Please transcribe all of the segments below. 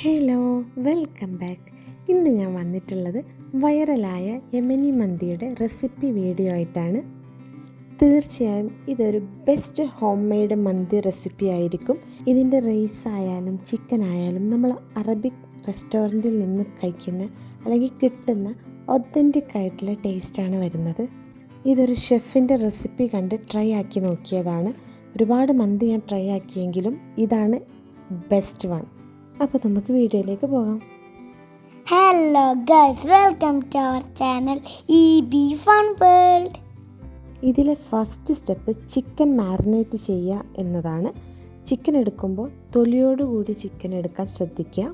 Hello, welcome back. ഇന്ന് ഞാൻ വന്നിട്ടുള്ളത് വൈറലായ യമനി മന്തിയുടെ റെസിപ്പി വീഡിയോ ആയിട്ടാണ്. തീർച്ചയായും ഇതൊരു ബെസ്റ്റ് ഹോം മെയ്ഡ് മന്തി റെസിപ്പി ആയിരിക്കും. ഇതിൻ്റെ റൈസ് ആയാലും ചിക്കൻ ആയാലും നമ്മൾ അറബിക് റെസ്റ്റോറൻറ്റിൽ നിന്ന് കഴിക്കുന്ന അല്ലെങ്കിൽ കിട്ടുന്ന ഒത്തൻറ്റിക് ആയിട്ടുള്ള ടേസ്റ്റാണ് വരുന്നത്. ഇതൊരു ഷെഫിൻ്റെ റെസിപ്പി കണ്ട് ട്രൈ ആക്കി നോക്കിയതാണ്. ഒരുപാട് മന്തി ഞാൻ ട്രൈ ആക്കിയെങ്കിലും ഇതാണ് ബെസ്റ്റ് വൺ. അപ്പോൾ നമുക്ക് വീഡിയോയിലേക്ക് പോകാം. Hello guys, welcome to our channel EB Fun World. ഇതിലെ ഫസ്റ്റ് സ്റ്റെപ്പ് ചിക്കൻ മാരിനേറ്റ് ചെയ്യുക എന്നതാണ്. ചിക്കൻ എടുക്കുമ്പോൾ തൊലിയോടുകൂടി ചിക്കൻ എടുക്കാൻ ശ്രദ്ധിക്കുക.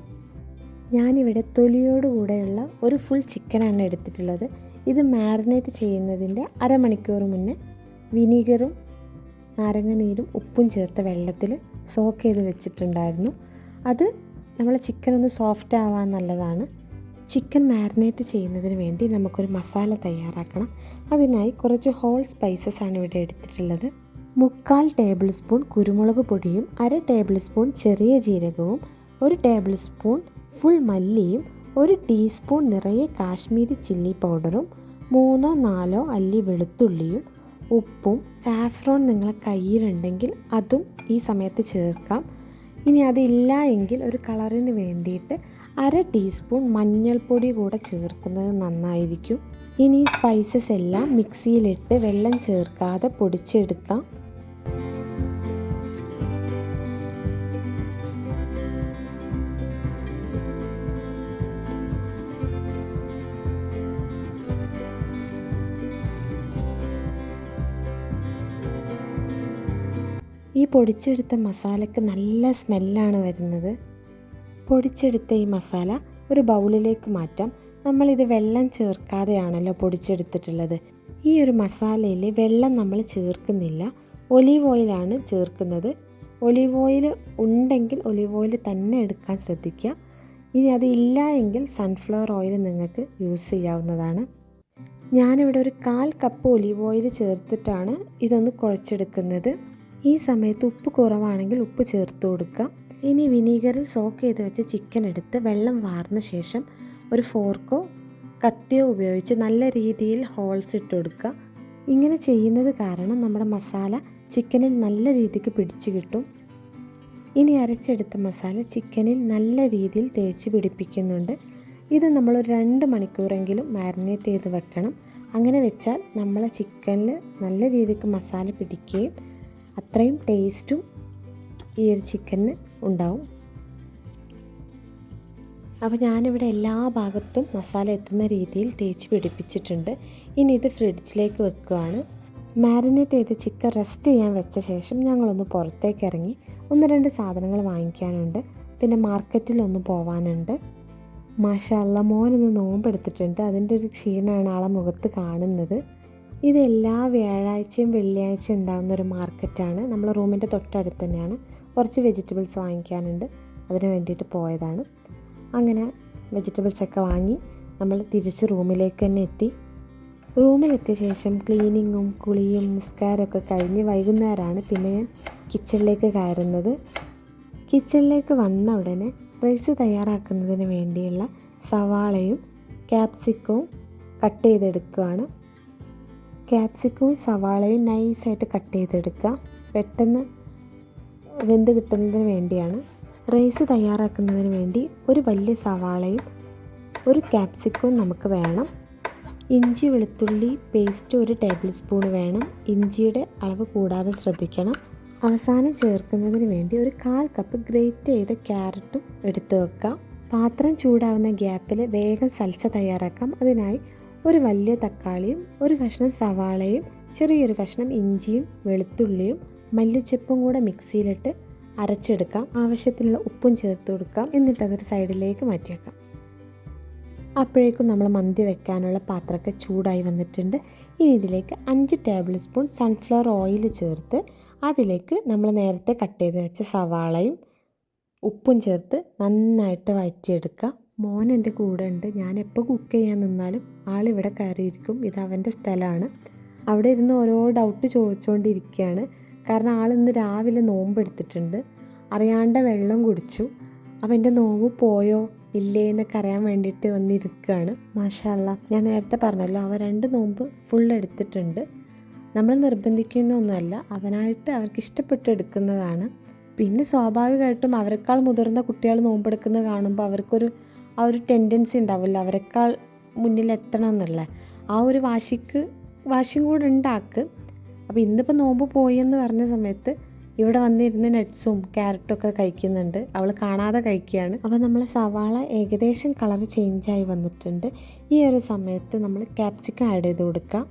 ഞാനിവിടെ തൊലിയോടുകൂടെയുള്ള ഒരു ഫുൾ ചിക്കനാണ് എടുത്തിട്ടുള്ളത്. ഇത് മാരിനേറ്റ് ചെയ്യുന്നതിൻ്റെ അരമണിക്കൂർ മുന്നേ വിനീഗറും നാരങ്ങ നീരും ഉപ്പും ചേർത്ത വെള്ളത്തിൽ സോക്ക് ചെയ്ത് വെച്ചിട്ടുണ്ടായിരുന്നു. അത് നമ്മൾ ചിക്കൻ ഒന്ന് സോഫ്റ്റ് ആവാൻ നല്ലതാണ്. ചിക്കൻ മാരിനേറ്റ് ചെയ്യുന്നതിന് വേണ്ടി നമുക്കൊരു മസാല തയ്യാറാക്കണം. അതിനായി കുറച്ച് ഹോൾ സ്പൈസസ് ആണ് ഇവിടെ എടുത്തിട്ടുള്ളത്. 3/4 ടേബിൾ സ്പൂൺ കുരുമുളക് പൊടിയും 1/2 ടേബിൾ സ്പൂൺ ചെറിയ ജീരകവും 1 ടേബിൾ സ്പൂൺ ഫുൾ മല്ലിയും 1 ടീസ്പൂൺ നിറയെ കാശ്മീരി ചില്ലി പൗഡറും 3-4 അല്ലി വെളുത്തുള്ളിയും ഉപ്പും സാഫ്രോൺ നിങ്ങളെ കയ്യിലുണ്ടെങ്കിൽ അതും ഈ സമയത്ത് ചേർക്കാം. ഇനി അതില്ല എങ്കിൽ ഒരു കളറിന് വേണ്ടിയിട്ട് 1/2 ടീസ്പൂൺ മഞ്ഞൾപ്പൊടി കൂടെ ചേർക്കുന്നത് നന്നായിരിക്കും. ഇനി സ്പൈസസ് എല്ലാം മിക്സിയിലിട്ട് വെള്ളം ചേർക്കാതെ പൊടിച്ചെടുക്കാം. ഈ പൊടിച്ചെടുത്ത മസാലയ്ക്ക് നല്ല സ്മെല്ലാണ് വരുന്നത്. പൊടിച്ചെടുത്ത ഈ മസാല ഒരു ബൗളിലേക്ക് മാറ്റാം. നമ്മളിത് വെള്ളം ചേർക്കാതെയാണല്ലോ പൊടിച്ചെടുത്തിട്ടുള്ളത്. ഈ ഒരു മസാലയിൽ വെള്ളം നമ്മൾ ചേർക്കുന്നില്ല, ഒലീവ് ഓയിലാണ് ചേർക്കുന്നത്. ഒലീവ് ഓയിൽ ഉണ്ടെങ്കിൽ ഒലീവ് ഓയിൽ തന്നെ എടുക്കാൻ ശ്രദ്ധിക്കുക. ഇനി അതില്ല എങ്കിൽ സൺഫ്ലവർ ഓയിൽ നിങ്ങൾക്ക് യൂസ് ചെയ്യാവുന്നതാണ്. ഞാനിവിടെ ഒരു 1/4 കപ്പ് ഒലീവ് ഓയിൽ ചേർത്തിട്ടാണ് ഇതൊന്ന് കുഴച്ചെടുക്കുന്നത്. ഈ സമയത്ത് ഉപ്പ് കുറവാണെങ്കിൽ ഉപ്പ് ചേർത്ത് കൊടുക്കുക. ഇനി വിനീഗറിൽ സോക്ക് ചെയ്ത് വെച്ച് ചിക്കൻ എടുത്ത് വെള്ളം വാർന്ന ശേഷം ഒരു ഫോർക്കോ കത്തിയോ ഉപയോഗിച്ച് നല്ല രീതിയിൽ ഹോൾസ് ഇട്ട് കൊടുക്കുക. ഇങ്ങനെ ചെയ്യുന്നത് കാരണം നമ്മുടെ മസാല ചിക്കനിൽ നല്ല രീതിക്ക് പിടിച്ചു കിട്ടും. ഇനി അരച്ചെടുത്ത മസാല ചിക്കനിൽ നല്ല രീതിയിൽ തേച്ച് പിടിപ്പിക്കുന്നുണ്ട്. ഇത് നമ്മൾ ഒരു 2 മണിക്കൂറെങ്കിലും മാരിനേറ്റ് ചെയ്ത് വെക്കണം. അങ്ങനെ വെച്ചാൽ നമ്മളെ ചിക്കനിൽ നല്ല രീതിക്ക് മസാല പിടിക്കുകയും അത്രയും ടേസ്റ്റും ഈ ഒരു ചിക്കന് ഉണ്ടാവും. അപ്പോൾ ഞാനിവിടെ എല്ലാ ഭാഗത്തും മസാല എത്തുന്ന രീതിയിൽ തേച്ച് പിടിപ്പിച്ചിട്ടുണ്ട്. ഇനി ഇത് ഫ്രിഡ്ജിലേക്ക് വെക്കുകയാണ്. മാരിനേറ്റ് ചെയ്ത് ചിക്കൻ റെസ്റ്റ് ചെയ്യാൻ വെച്ച ശേഷം ഞങ്ങളൊന്ന് പുറത്തേക്ക് ഇറങ്ങി 1-2 സാധനങ്ങൾ വാങ്ങിക്കാനുണ്ട്. പിന്നെ മാർക്കറ്റിലൊന്ന് പോവാനുണ്ട്. മാഷാ അല്ലാ, മോനൊന്ന് നോമ്പെടുത്തിട്ടുണ്ട്. അതിൻ്റെ ഒരു ക്ഷീണമാണ് ആളെ മുഖത്ത് കാണുന്നത്. ഇത് എല്ലാ വ്യാഴാഴ്ചയും വെള്ളിയാഴ്ചയും ഉണ്ടാകുന്ന ഒരു മാർക്കറ്റാണ്. നമ്മളെ റൂമിൻ്റെ തൊട്ടടുത്ത് തന്നെയാണ്. കുറച്ച് വെജിറ്റബിൾസ് വാങ്ങിക്കാനുണ്ട്, അതിന് വേണ്ടിയിട്ട് പോയതാണ്. അങ്ങനെ വെജിറ്റബിൾസൊക്കെ വാങ്ങി നമ്മൾ തിരിച്ച് റൂമിലേക്ക് തന്നെ എത്തി. റൂമിലെത്തിയ ശേഷം ക്ലീനിങ്ങും കുളിയും നിസ്കാരമൊക്കെ കഴിഞ്ഞ് വൈകുന്നേരമാണ് പിന്നെ ഞാൻ കിച്ചണിലേക്ക് കയറുന്നത്. കിച്ചണിലേക്ക് വന്ന ഉടനെ റൈസ് തയ്യാറാക്കുന്നതിന് വേണ്ടിയുള്ള സവാളയും ക്യാപ്സിക്കവും കട്ട് ചെയ്തെടുക്കുകയാണ്. ക്യാപ്സിക്കവും സവാളയും നൈസായിട്ട് കട്ട് ചെയ്തെടുക്കുക. പെട്ടെന്ന് വെന്ത് കിട്ടുന്നതിന് വേണ്ടിയാണ്. റൈസ് തയ്യാറാക്കുന്നതിന് വേണ്ടി ഒരു വലിയ സവാളയും ഒരു ക്യാപ്സിക്കവും നമുക്ക് വേണം. ഇഞ്ചി വെളുത്തുള്ളി പേസ്റ്റ് 1 ടേബിൾ സ്പൂൺ വേണം. ഇഞ്ചിയുടെ അളവ് കൂടാതെ ശ്രദ്ധിക്കണം. അവസാനം ചേർക്കുന്നതിന് വേണ്ടി ഒരു 1/4 കപ്പ് ഗ്രേറ്റ് ചെയ്ത ക്യാരറ്റും എടുത്ത് വെക്കാം. പാത്രം ചൂടാവുന്ന ഗ്യാപ്പിൽ വേഗം സൽസ തയ്യാറാക്കാം. അതിനായി ഒരു വലിയ തക്കാളിയും 1 കഷ്ണം സവാളയും ചെറിയൊരു കഷ്ണം ഇഞ്ചിയും വെളുത്തുള്ളിയും മല്ലിച്ചെപ്പും കൂടെ മിക്സിയിലിട്ട് അരച്ചെടുക്കാം. ആവശ്യത്തിനുള്ള ഉപ്പും ചേർത്ത് കൊടുക്കാം. എന്നിട്ട് അതൊരു സൈഡിലേക്ക് മാറ്റിവെക്കാം. അപ്പോഴേക്കും നമ്മൾ മന്തി വെക്കാനുള്ള പാത്രമൊക്കെ ചൂടായി വന്നിട്ടുണ്ട്. ഇനി ഇതിലേക്ക് 5 ടേബിൾ സ്പൂൺ സൺഫ്ലവർ ഓയിൽ ചേർത്ത് അതിലേക്ക് നമ്മൾ നേരത്തെ കട്ട് ചെയ്ത് വെച്ച സവാളയും ഉപ്പും ചേർത്ത് നന്നായിട്ട് വഴറ്റിയെടുക്കുക. മോൻ എൻ്റെ കൂടെ ഉണ്ട്. ഞാൻ എപ്പോൾ കുക്ക് ചെയ്യാൻ നിന്നാലും ആളിവിടെ കയറിയിരിക്കും. ഇത് അവൻ്റെ സ്ഥലമാണ്. അവിടെ ഇരുന്ന് ഓരോ ഡൗട്ട് ചോദിച്ചുകൊണ്ടിരിക്കുകയാണ്. കാരണം ആളിന്ന് രാവിലെ നോമ്പെടുത്തിട്ടുണ്ട്. അറിയാണ്ട് വെള്ളം കുടിച്ചു. അപ്പോൾ എൻ്റെ നോവ് പോയോ ഇല്ലേ എന്നൊക്കെ അറിയാൻ വേണ്ടിയിട്ട് വന്നിരിക്കുകയാണ്. മാഷാ അല്ലാ, ഞാൻ നേരത്തെ പറഞ്ഞല്ലോ അവ 2 നോമ്പ് ഫുൾ എടുത്തിട്ടുണ്ട്. നമ്മൾ നിർബന്ധിക്കുന്നൊന്നുമല്ല, അവനായിട്ട് അവർക്ക് ഇഷ്ടപ്പെട്ട് എടുക്കുന്നതാണ്. പിന്നെ സ്വാഭാവികമായിട്ടും അവരെക്കാൾ മുതിർന്ന കുട്ടികൾ നോമ്പെടുക്കുന്നത് കാണുമ്പോൾ അവർക്കൊരു ആ ഒരു ടെൻഡൻസി ഉണ്ടാവില്ല അവരെക്കാൾ മുന്നിലെത്തണം എന്നുള്ള ആ ഒരു വാശിയും കൂടെ ഉണ്ടാക്ക്. അപ്പോൾ ഇന്നിപ്പോൾ നോമ്പ് പോയി എന്ന് പറഞ്ഞ സമയത്ത് ഇവിടെ വന്നിരുന്ന് നട്ട്സും ക്യാരറ്റും ഒക്കെ കഴിക്കുന്നുണ്ട്. അവൾ കാണാതെ കഴിക്കുകയാണ്. അപ്പോൾ നമ്മൾ സവാള ഏകദേശം കളർ ചേഞ്ചായി വന്നിട്ടുണ്ട്. ഈ ഒരു സമയത്ത് നമ്മൾ ക്യാപ്സിക്കം ആഡ് ചെയ്ത് കൊടുക്കുക.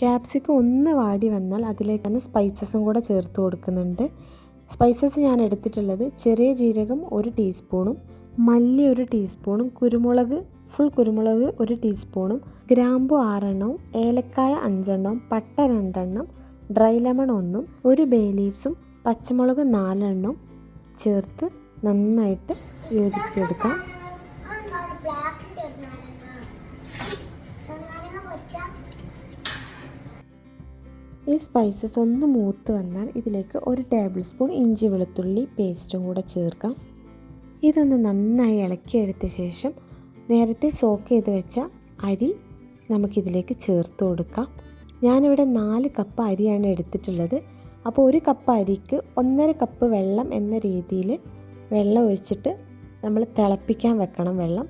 ക്യാപ്സിക്കം ഒന്ന് വാടി വന്നാൽ അതിലേക്ക് തന്നെ സ്പൈസസും കൂടെ ചേർത്ത് കൊടുക്കുന്നുണ്ട്. സ്പൈസസ് ഞാൻ എടുത്തിട്ടുള്ളത് ചെറിയ ജീരകം 1 ടീസ്പൂണും മല്ലി 1 ടീസ്പൂണും ഫുൾ കുരുമുളക് 1 ടീസ്പൂണും ഗ്രാമ്പു 6 എണ്ണവും ഏലക്കായ 5 എണ്ണവും പട്ട 2 എണ്ണം ഡ്രൈ ലെമൺ 1 1 ബേ ലീവ്സും പച്ചമുളക് 4 എണ്ണവും ചേർത്ത് നന്നായിട്ട് യോജിപ്പിച്ചെടുക്കാം. ഈ സ്പൈസസ് ഒന്ന് മൂത്ത് വന്നാൽ ഇതിലേക്ക് 1 ടേബിൾ സ്പൂൺ ഇഞ്ചി വെളുത്തുള്ളി പേസ്റ്റും കൂടെ ചേർക്കാം. ഇതൊന്ന് നന്നായി ഇളക്കിയെടുത്ത ശേഷം നേരത്തെ സോക്ക് ചെയ്ത് വെച്ച അരി നമുക്കിതിലേക്ക് ചേർത്ത് കൊടുക്കാം. ഞാനിവിടെ 4 കപ്പ് അരിയാണ് എടുത്തിട്ടുള്ളത്. അപ്പോൾ 1 കപ്പ് അരിക്ക് 1.5 കപ്പ് വെള്ളം എന്ന രീതിയിൽ വെള്ളം ഒഴിച്ചിട്ട് നമ്മൾ തിളപ്പിക്കാൻ വെക്കണം. വെള്ളം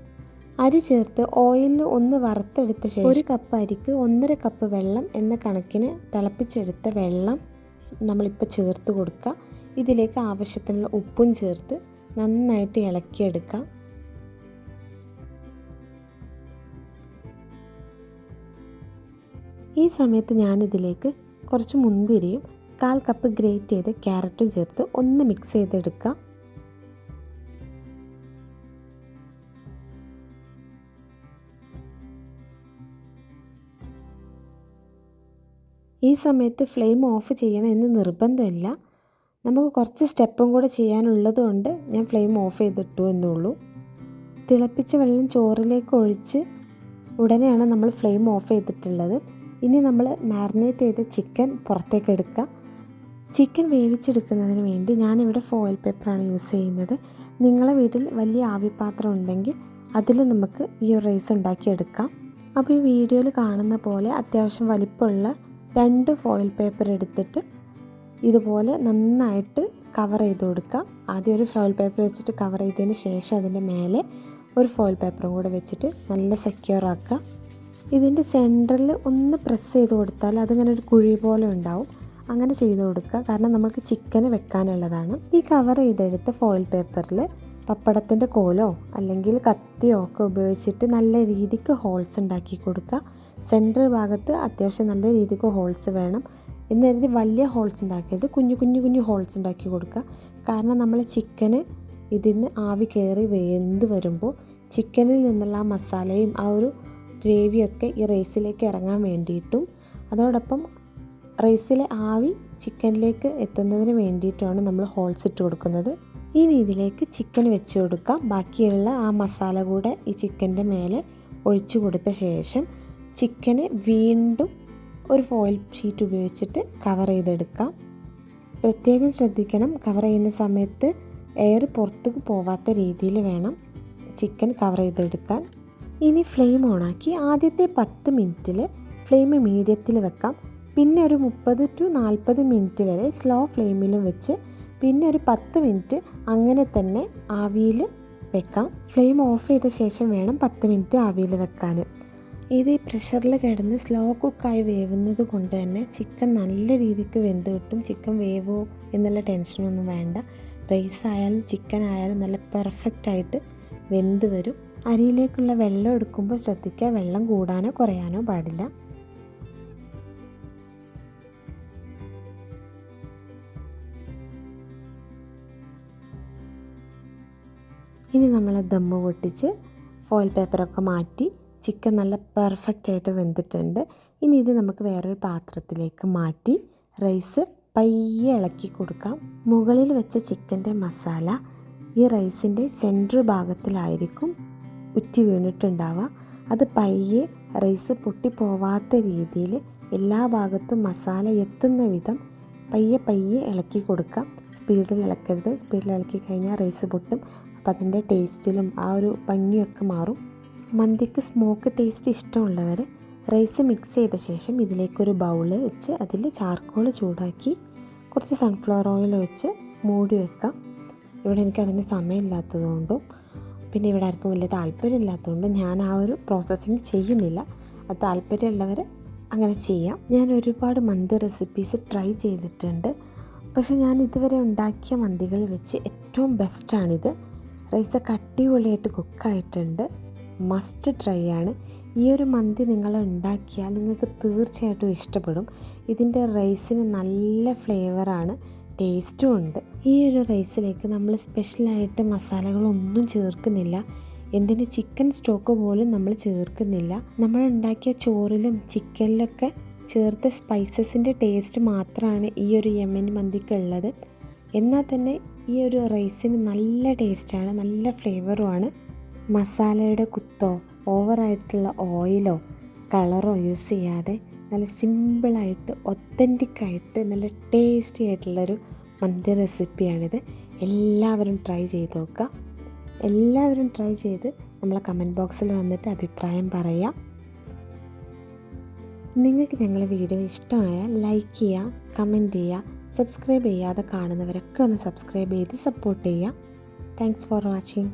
അരി ചേർത്ത് ഓയിലിൽ ഒന്ന് വറുത്തെടുത്ത ശേഷം 1 കപ്പ് അരിക്ക് 1.5 കപ്പ് വെള്ളം എന്ന കണക്കിന് തിളപ്പിച്ചെടുത്ത വെള്ളം നമ്മളിപ്പോൾ ചേർത്ത് കൊടുക്കുക. ഇതിലേക്ക് ആവശ്യത്തിനുള്ള ഉപ്പും ചേർത്ത് നന്നായിട്ട് ഇളക്കിയെടുക്കാം. ഈ സമയത്ത് ഞാനിതിലേക്ക് കുറച്ച് മുന്തിരിയും 1/4 കപ്പ് ഗ്രേറ്റ് ചെയ്ത് ക്യാരറ്റും ചേർത്ത് ഒന്ന് മിക്സ് ചെയ്തെടുക്കാം. ഈ സമയത്ത് ഫ്ലെയിം ഓഫ് ചെയ്യണം എന്ന് നിർബന്ധമില്ല. നമുക്ക് കുറച്ച് സ്റ്റെപ്പും കൂടെ ചെയ്യാനുള്ളത് കൊണ്ട് ഞാൻ ഫ്ലെയിം ഓഫ് ചെയ്തിട്ടു എന്നുള്ളൂ. തിളപ്പിച്ച വെള്ളം ചോറിലേക്ക് ഒഴിച്ച് ഉടനെയാണ് നമ്മൾ ഫ്ലെയിം ഓഫ് ചെയ്തിട്ടുള്ളത്. ഇനി നമ്മൾ മാരിനേറ്റ് ചെയ്ത ചിക്കൻ പുറത്തേക്ക് എടുക്കുക. ചിക്കൻ വേവിച്ചെടുക്കുന്നതിന് വേണ്ടി ഞാനിവിടെ ഫോയിൽ പേപ്പറാണ് യൂസ് ചെയ്യുന്നത്. നിങ്ങളെ വീട്ടിൽ വലിയ ആവിപാത്രം ഉണ്ടെങ്കിൽ അതിൽ നമുക്ക് ഈ ഒരു റൈസ് ഉണ്ടാക്കിയെടുക്കാം. അപ്പോൾ ഈ വീഡിയോയിൽ കാണുന്ന പോലെ അത്യാവശ്യം വലിപ്പമുള്ള 2 ഫോയിൽ പേപ്പർ എടുത്തിട്ട് ഇതുപോലെ നന്നായിട്ട് കവർ ചെയ്ത് കൊടുക്കുക. ആദ്യം ഒരു ഫോയിൽ പേപ്പർ വെച്ചിട്ട് കവർ ചെയ്തതിന് ശേഷം അതിൻ്റെ മേലെ ഒരു ഫോയിൽ പേപ്പറും കൂടെ വെച്ചിട്ട് നല്ല സെക്യൂർ ആക്കുക. ഇതിൻ്റെ സെൻറ്ററിൽ ഒന്ന് പ്രസ് ചെയ്ത് കൊടുത്താൽ അതിങ്ങനെ ഒരു കുഴി പോലെ ഉണ്ടാവും. അങ്ങനെ ചെയ്ത് കൊടുക്കുക, കാരണം നമുക്ക് ചിക്കന് വെക്കാനുള്ളതാണ്. ഈ കവർ ചെയ്തെടുത്ത ഫോയിൽ പേപ്പറിൽ പപ്പടത്തിൻ്റെ കോലോ അല്ലെങ്കിൽ കത്തിയോ ഒക്കെ ഉപയോഗിച്ചിട്ട് നല്ല രീതിക്ക് ഹോൾസ് ഉണ്ടാക്കി കൊടുക്കുക. സെൻറ്റർ ഭാഗത്ത് അത്യാവശ്യം നല്ല രീതിക്ക് ഹോൾസ് വേണം. എന്ന് കരുതി വലിയ ഹോൾസ് ഉണ്ടാക്കിയത് കുഞ്ഞു ഹോൾസ് ഉണ്ടാക്കി കൊടുക്കുക. കാരണം നമ്മൾ ചിക്കന് ഇതിന് ആവി കയറി വെന്ത് വരുമ്പോൾ ചിക്കനിൽ നിന്നുള്ള ആ മസാലയും ആ ഒരു ഗ്രേവിയൊക്കെ ഈ റൈസിലേക്ക് ഇറങ്ങാൻ വേണ്ടിയിട്ടും അതോടൊപ്പം റൈസിലെ ആവി ചിക്കനിലേക്ക് എത്തുന്നതിന് വേണ്ടിയിട്ടുമാണ് നമ്മൾ ഹോൾസ് ഇട്ട് കൊടുക്കുന്നത്. ഇനി ഇതിലേക്ക് ചിക്കൻ വെച്ച് കൊടുക്കാം. ബാക്കിയുള്ള ആ മസാല കൂടെ ഈ ചിക്കൻ്റെ മേലെ ഒഴിച്ചു കൊടുത്ത ശേഷം ചിക്കന് വീണ്ടും ഒരു ഫോയിൽ ഷീറ്റ് ഉപയോഗിച്ചിട്ട് കവർ ചെയ്തെടുക്കാം. പ്രത്യേകം ശ്രദ്ധിക്കണം, കവർ ചെയ്യുന്ന സമയത്ത് എയർ പുറത്തേക്ക് പോവാത്ത രീതിയിൽ വേണം ചിക്കൻ കവർ ചെയ്തെടുക്കാൻ. ഇനി ഫ്ലെയിം ഓണാക്കി ആദ്യത്തെ 10 മിനിറ്റിൽ ഫ്ലെയിം മീഡിയത്തിൽ വെക്കാം. പിന്നെ ഒരു 30 to 40 മിനിറ്റ് വരെ സ്ലോ ഫ്ലെയിമിലും വെച്ച് പിന്നെ ഒരു 10 മിനിറ്റ് അങ്ങനെ തന്നെ ആവിയിൽ വെക്കാം. ഫ്ലെയിം ഓഫ് ചെയ്ത ശേഷം വേണം 10 മിനിറ്റ് ആവിയിൽ വെക്കാൻ. ഇത് ഈ പ്രഷറിൽ കിടന്ന് സ്ലോ കുക്കായി വേവുന്നത് കൊണ്ട് തന്നെ ചിക്കൻ നല്ല രീതിക്ക് വെന്ത് കിട്ടും. ചിക്കൻ വേവോ എന്നുള്ള ടെൻഷനൊന്നും വേണ്ട. റൈസ് ആയാലും ചിക്കൻ ആയാലും നല്ല പെർഫെക്റ്റായിട്ട് വെന്ത് വരും. അരിയിലേക്കുള്ള വെള്ളം എടുക്കുമ്പോൾ ശ്രദ്ധിക്കുക, വെള്ളം കൂടാനോ കുറയാനോ പാടില്ല. ഇനി നമ്മൾ ദമ്മ് പൊട്ടിച്ച് ഫോയിൽ പേപ്പറൊക്കെ മാറ്റി ചിക്കൻ നല്ല പെർഫെക്റ്റായിട്ട് വെന്തിട്ടുണ്ട്. ഇനി ഇത് നമുക്ക് വേറൊരു പാത്രത്തിലേക്ക് മാറ്റി റൈസ് പയ്യെ ഇളക്കി കൊടുക്കാം. മുകളിൽ വെച്ച ചിക്കൻ്റെ മസാല ഈ റൈസിൻ്റെ സെൻറ്റർ ഭാഗത്തിലായിരിക്കും ഉറ്റി വീണിട്ടുണ്ടാവുക. അത് പയ്യെ റൈസ് പൊട്ടിപ്പോവാത്ത രീതിയിൽ എല്ലാ ഭാഗത്തും മസാല എത്തുന്ന വിധം പയ്യെ ഇളക്കി കൊടുക്കാം. സ്പീഡിൽ ഇളക്കരുത്. സ്പീഡിൽ ഇളക്കി കഴിഞ്ഞാൽ റൈസ് പൊട്ടും. അപ്പം അതിൻ്റെ ടേസ്റ്റിലും ആ ഒരു ഭംഗിയൊക്കെ മാറും. മന്തിക്ക് സ്മോക്ക് ടേസ്റ്റ് ഇഷ്ടമുള്ളവർ റൈസ് മിക്സ് ചെയ്ത ശേഷം ഇതിലേക്കൊരു ബൗള് വെച്ച് അതിൽ ചാർക്കോൾ ചൂടാക്കി കുറച്ച് സൺഫ്ലവർ ഓയിൽ ഒഴിച്ച് മൂടി വെക്കാം. ഇവിടെ എനിക്കതിന് സമയമില്ലാത്തതുകൊണ്ടും പിന്നെ ഇവിടെ ആർക്കും വലിയ താല്പര്യമില്ലാത്തതുകൊണ്ടും ഞാൻ ആ ഒരു പ്രോസസ്സിങ് ചെയ്യുന്നില്ല. അത് താല്പര്യമുള്ളവർ അങ്ങനെ ചെയ്യാം. ഞാൻ ഒരുപാട് മന്തി റെസിപ്പീസ് ട്രൈ ചെയ്തിട്ടുണ്ട്. പക്ഷേ ഞാൻ ഇതുവരെ ഉണ്ടാക്കിയ മന്തികളിൽ വെച്ച് ഏറ്റവും ബെസ്റ്റാണിത്. റൈസൊക്കെ അടിപൊളിയായിട്ട് കുക്കായിട്ടുണ്ട്. മസ്റ്റ് ട്രൈ ആണ്. ഈ ഒരു മന്തി നിങ്ങൾ ഉണ്ടാക്കിയാൽ നിങ്ങൾക്ക് തീർച്ചയായിട്ടും ഇഷ്ടപ്പെടും. ഇതിൻ്റെ റൈസിന് നല്ല ഫ്ലേവറാണ്, ടേസ്റ്റും ഉണ്ട്. ഈ ഒരു റൈസിലേക്ക് നമ്മൾ സ്പെഷ്യലായിട്ട് മസാലകളൊന്നും ചേർക്കുന്നില്ല. എന്തിന് ചിക്കൻ സ്റ്റോക്ക് പോലും നമ്മൾ ചേർക്കുന്നില്ല. നമ്മൾ ഉണ്ടാക്കിയ ചോറിലും ചിക്കനിലൊക്കെ ചേർത്ത സ്പൈസസിൻ്റെ ടേസ്റ്റ് മാത്രമാണ് ഈ ഒരു യമൻ മന്തിക്കുള്ളത്. എന്നാൽ തന്നെ ഈ ഒരു റൈസിന് നല്ല ടേസ്റ്റാണ്, നല്ല ഫ്ലേവറുമാണ്. മസാലയുടെ കുത്തോ ഓവറായിട്ടുള്ള ഓയിലോ കളറോ യൂസ് ചെയ്യാതെ നല്ല സിമ്പിളായിട്ട് ഒത്തൻറ്റിക്കായിട്ട് നല്ല ടേസ്റ്റി ആയിട്ടുള്ളൊരു മന്തി റെസിപ്പിയാണിത്. എല്ലാവരും ട്രൈ ചെയ്ത് നോക്കുക. എല്ലാവരും ട്രൈ ചെയ്ത് നമ്മളെ കമൻറ്റ് ബോക്സിൽ വന്നിട്ട് അഭിപ്രായം പറയാം. നിങ്ങൾക്ക് ഞങ്ങളുടെ വീഡിയോ ഇഷ്ടമായാൽ ലൈക്ക് ചെയ്യുക, കമൻറ്റ് ചെയ്യുക, സബ്സ്ക്രൈബ് ചെയ്യാതെ കാണുന്നവരൊക്കെ ഒന്ന് സബ്സ്ക്രൈബ് ചെയ്ത് സപ്പോർട്ട് ചെയ്യുക. Thanks for watching.